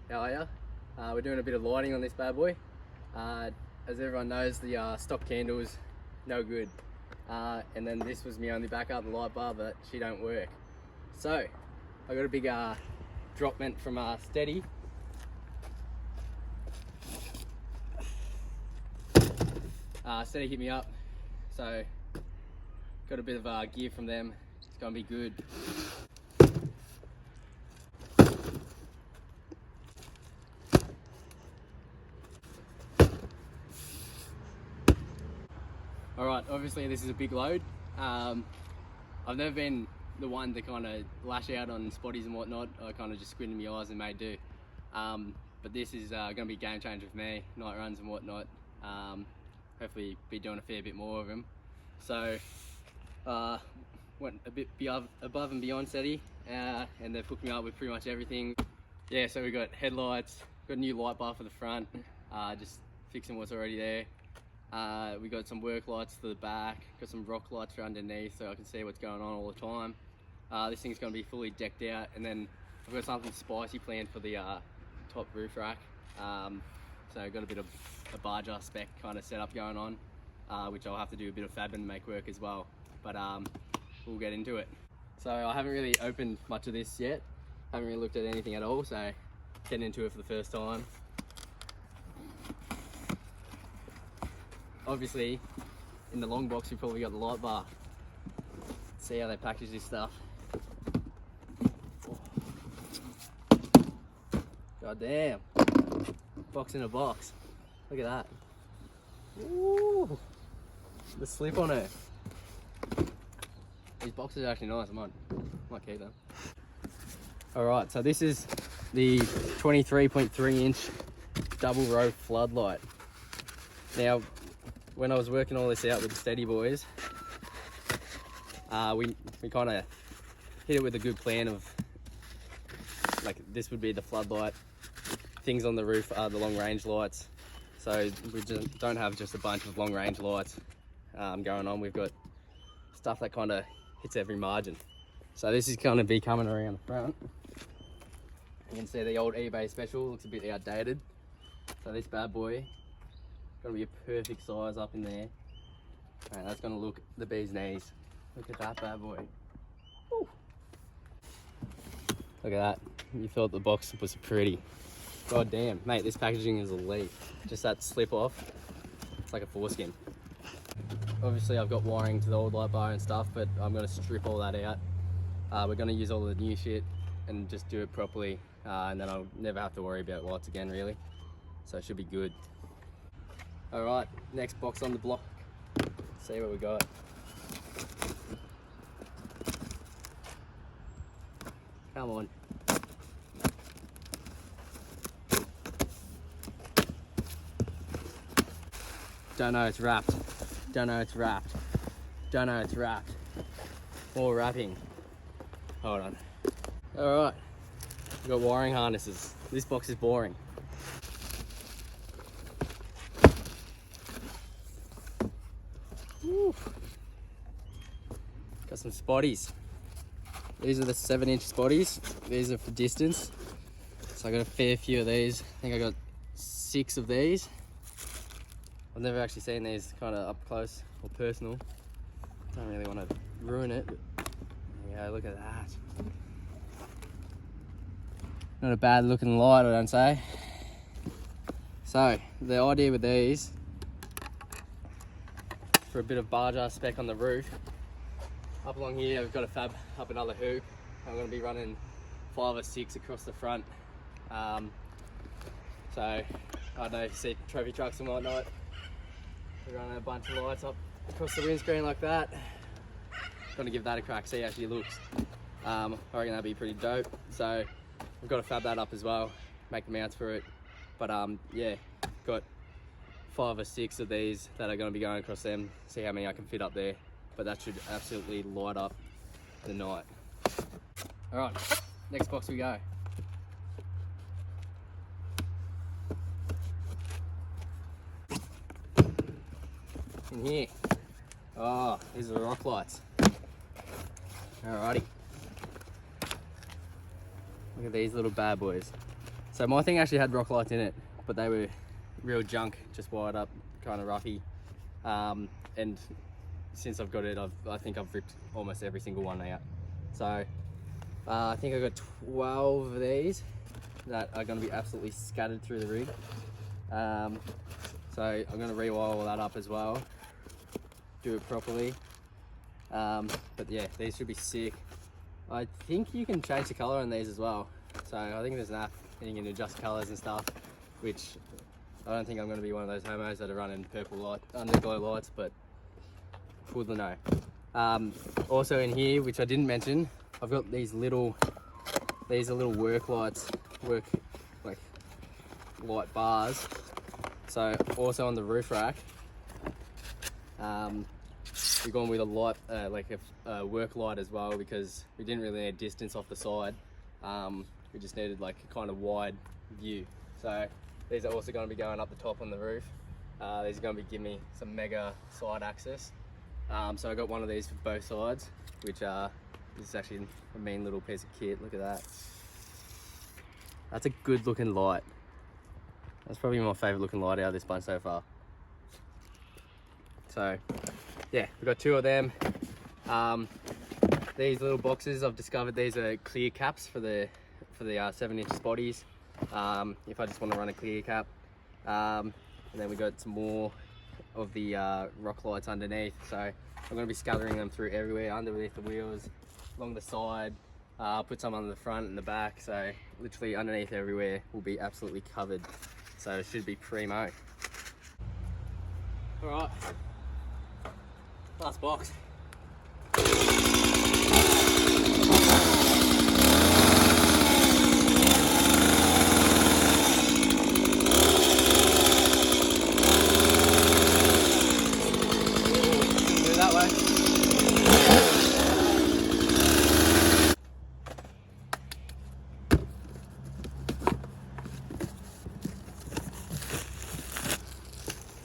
How are ya? We're doing a bit of lighting on this bad boy. As everyone knows, the stock candle's no good. And then this was my only backup, the light bar, but she don't work. So, I got a big drop vent from Stedi. Stedi hit me up, so got a bit of gear from them. It's gonna be good. Alright, obviously this is a big load. I've never been the one to kind of lash out on spotties and whatnot. I kind of just squinted my eyes and made do. But this is going to be a game changer for me, night runs and whatnot. Hopefully be doing a fair bit more of them. So went a bit above and beyond Stedi, and they've hooked me up with pretty much everything. Yeah, so we got headlights, got a new light bar for the front, just fixing what's already there. We got some work lights for the back, got some rock lights for underneath so I can see what's going on all the time. This thing's going to be fully decked out, and then I've got something spicy planned for the top roof rack. So I've got a bit of a barger spec kind of setup going on, which I'll have to do a bit of fabbing to make work as well. But we'll get into it. So I haven't really opened much of this yet, haven't really looked at anything at all, so getting into it for the first time. Obviously, in the long box, we've probably got the light bar. Let's see how they package this stuff. God damn. Box in a box. Look at that. Ooh. The slip on it. These boxes are actually nice. I might keep them. Alright, so this is the 23.3 inch double row floodlight. Now, when I was working all this out with the Stedi boys, we kind of hit it with a good plan of, like, this would be the floodlight. Things on the roof are the long range lights. So we just don't have just a bunch of long range lights going on. We've got stuff that kind of hits every margin. So this is going to be coming around the front. You can see the old eBay special looks a bit outdated. So this bad boy, gonna be a perfect size up in there. And that's gonna look the bee's knees. Look at that bad boy. Woo. Look at that. You thought the box was pretty. God damn, mate, this packaging is elite. Just that slip off, it's like a foreskin. Obviously I've got wiring to the old light bar and stuff, but I'm gonna strip all that out. We're gonna use all the new shit and just do it properly, and then I'll never have to worry about lights again, really. So it should be good. Alright, next box on the block. Let's see what we got. Come on. Don't know it's wrapped. Don't know it's wrapped. Don't know it's wrapped. More wrapping. Hold on. Alright. We've got wiring harnesses. This box is boring. Woo. Got some spotties. These are the 7-inch spotties. These are for distance. So I got a fair few of these. I think I got 6 of these. I've never actually seen these kind of up close or personal. Don't really want to ruin it, but yeah, look at that. Not a bad looking light, I don't say. So the idea with these, for a bit of barger spec on the roof, up along here we've got to fab up another hoop. I'm going to be running 5 or 6 across the front. So I don't know if you see trophy trucks and whatnot, we're running a bunch of lights up across the windscreen like that. Going to give that a crack, see how she looks. I reckon that'd be pretty dope. So we've got to fab that up as well, make the mounts for it. But yeah, got 5 or 6 of these that are going to be going across them, see how many I can fit up there. But that should absolutely light up the night. Alright, next box we go. In here. Oh, these are the rock lights. Alrighty. Look at these little bad boys. So my thing actually had rock lights in it, but they were real junk, just wired up, kind of roughy. And since I've got it, I think I've ripped almost every single one out. So I think I've got 12 of these that are going to be absolutely scattered through the rig. So I'm going to rewire all that up as well, do it properly. But yeah, these should be sick. I think you can change the color on these as well. So I think there's an app and you can adjust colors and stuff, which I don't think I'm going to be one of those homos that are running purple light, underglow lights, but who would know. Also in here, which I didn't mention, I've got these are little work lights, like light bars. So also on the roof rack, we've gone with a light, like a work light as well, because we didn't really need distance off the side. We just needed like a kind of wide view. So these are also going to be going up the top on the roof. These are going to be giving me some mega side access. So I got one of these for both sides, which this is actually a mean little piece of kit. Look at that. That's a good looking light. That's probably my favourite looking light out of this bunch so far. So yeah, we've got two of them. These little boxes, I've discovered these are clear caps for the 7-inch spotties. If I just want to run a clear cap. And then we got some more of the rock lights underneath. So I'm going to be scattering them through everywhere, underneath the wheels, along the side. Put some on the front and the back. So literally underneath everywhere will be absolutely covered. So it should be primo. All right, last box.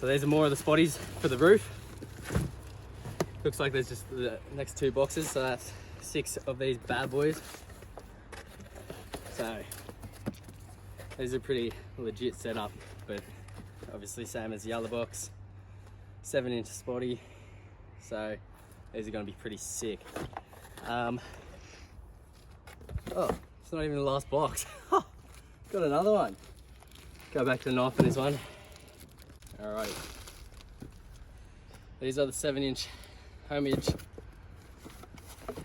So these are more of the spotties for the roof. Looks like there's just the next two boxes, so that's 6 of these bad boys. So these are pretty legit setup, but obviously same as the other box. 7-inch spotty, so these are going to be pretty sick. Oh, it's not even the last box. Got another one. Go back to the knife on this one. Alrighty. These are the 7-inch homage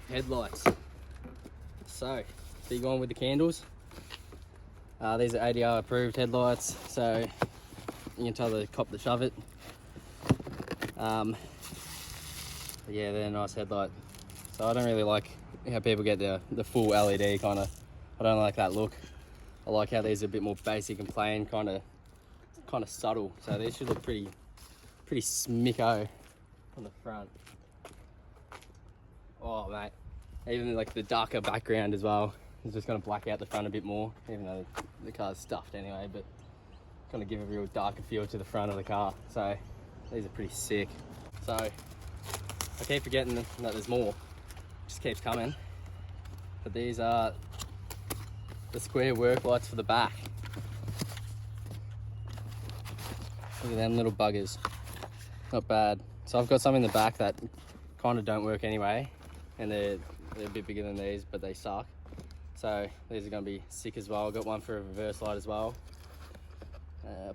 headlights. So, big one with the candles. These are ADR approved headlights, so you can tell the cop that shove it. But yeah, they're a nice headlight. So I don't really like how people get the full LED kind of. I don't like that look. I like how these are a bit more basic and plain, kind of subtle. So these should look pretty smicko on the front. Oh mate, even like the darker background as well is just going to black out the front a bit more, even though the car's stuffed anyway, but kind of give a real darker feel to the front of the car. So these are pretty sick. So I keep forgetting that there's more, just keeps coming. But these are the square work lights for the back. Look at them little buggers. Not bad. So I've got some in the back that kind of don't work anyway, and they're a bit bigger than these, but they suck. So these are going to be sick as well. I've got one for a reverse light as well.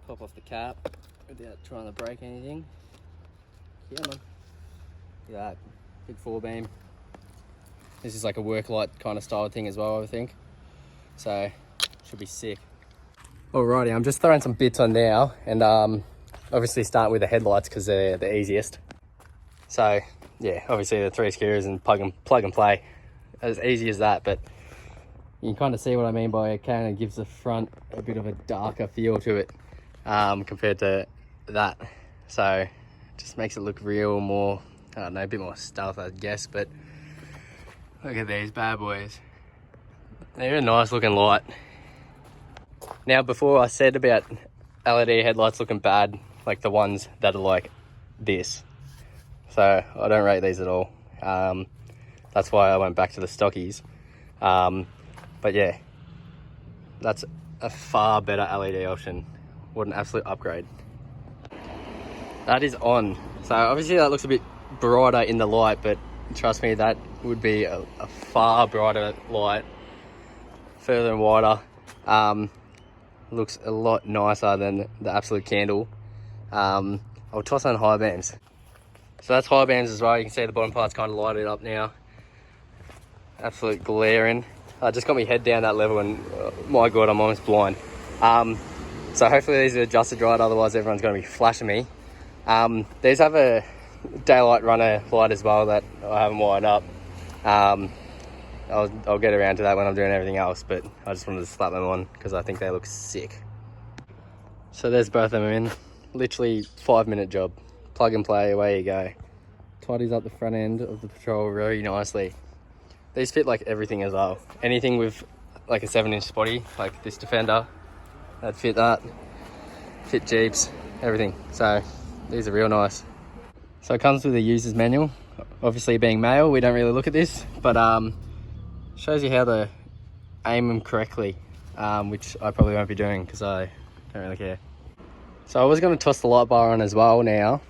Pop off the cap without trying to break anything. Yeah, man. Look at that. Big 4-beam. This is like a work light kind of style thing as well, I think. So should be sick. Alrighty, I'm just throwing some bits on now, and obviously starting with the headlights because they're the easiest. So yeah, obviously the 3 screws and plug and play, as easy as that. But you can kind of see what I mean by it kind of gives the front a bit of a darker feel to it compared to that. So it just makes it look real more, I don't know, a bit more stealth, I guess. But look at these bad boys. They're a nice looking light. Now, before I said about LED headlights looking bad, like the ones that are like this. So I don't rate these at all. That's why I went back to the stockies. But yeah, that's a far better LED option. What an absolute upgrade. That is on. So obviously that looks a bit brighter in the light, but trust me, that would be a far brighter light, further and wider. Looks a lot nicer than the absolute candle. I'll toss on high beams. So that's high beams as well. You can see the bottom part's kind of lighted up now. Absolute glaring. I just got my head down that level and my God, I'm almost blind. So hopefully these are adjusted right, otherwise everyone's going to be flashing me. These have a daylight runner light as well that I haven't wired up. I'll get around to that when I'm doing everything else, but I just wanted to slap them on because I think they look sick. So there's both of them in. Literally 5-minute job. Plug and play, away you go. Tidies up the front end of the patrol really nicely. These fit like everything as well. Anything with like a 7-inch spotty, like this Defender, that'd fit that. Fit Jeeps, everything. So these are real nice. So it comes with a user's manual. Obviously being male, we don't really look at this, but shows you how to aim them correctly, which I probably won't be doing because I don't really care. So I was going to toss the light bar on as well now.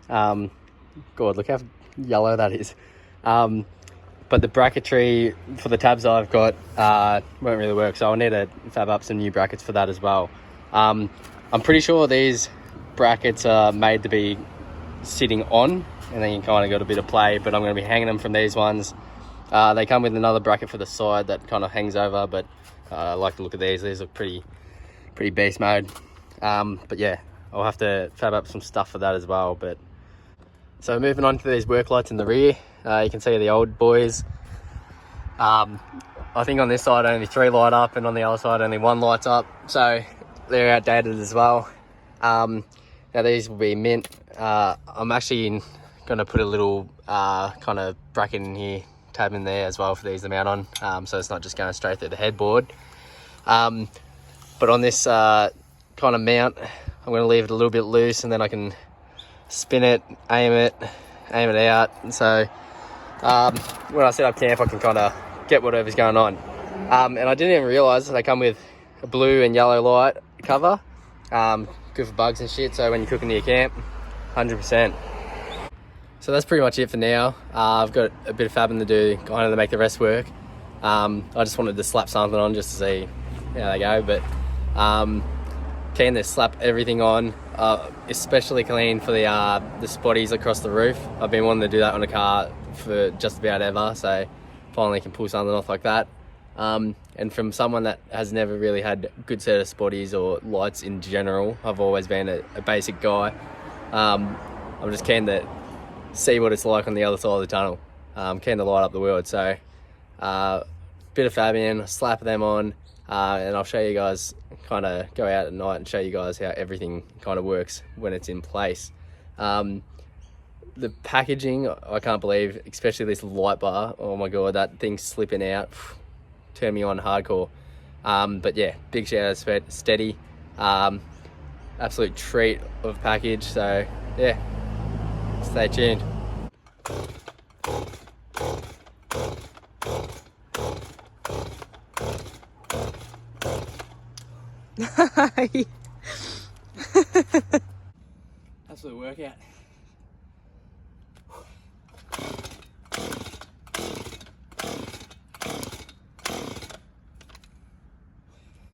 God, look how yellow that is. But the bracketry for the tabs I've got won't really work, so I'll need to fab up some new brackets for that as well. I'm pretty sure these brackets are made to be sitting on, and then you kind of got a bit of play, but I'm going to be hanging them from these ones. They come with another bracket for the side that kind of hangs over, but I like the look of these. These look pretty beast mode. But yeah, I'll have to fab up some stuff for that as well. But so moving on to these work lights in the rear, you can see the old boys. I think on this side only 3 light up, and on the other side only 1 lights up, so they're outdated as well. Now these will be mint. I'm actually going to put a little kind of bracket in here, tab in there as well for these to mount on, so it's not just going straight through the headboard. But on this kind of mount, I'm going to leave it a little bit loose, and then I can spin it, aim it out. And so when I set up camp, I can kind of get whatever's going on. And I didn't even realise they come with a blue and yellow light cover. Good for bugs and shit, so when you're cooking to your camp, 100%. So that's pretty much it for now. I've got a bit of fabbing to do, kind of to make the rest work. I just wanted to slap something on just to see how they go, but keen to slap everything on, especially clean for the spotties across the roof. I've been wanting to do that on a car for just about ever, so finally can pull something off like that. And from someone that has never really had a good set of spotties or lights in general, I've always been a basic guy. I'm just keen to see what it's like on the other side of the tunnel. Keen to light up the world, so bit of fabbing, slap them on, and I'll show you guys, kind of go out at night and show you guys how everything kind of works when it's in place. The packaging, I can't believe, especially this light bar. Oh my God, that thing's slipping out. Turn me on hardcore. But yeah, big shout out to Stedi. Absolute treat of package. So yeah, stay tuned. Absolute workout.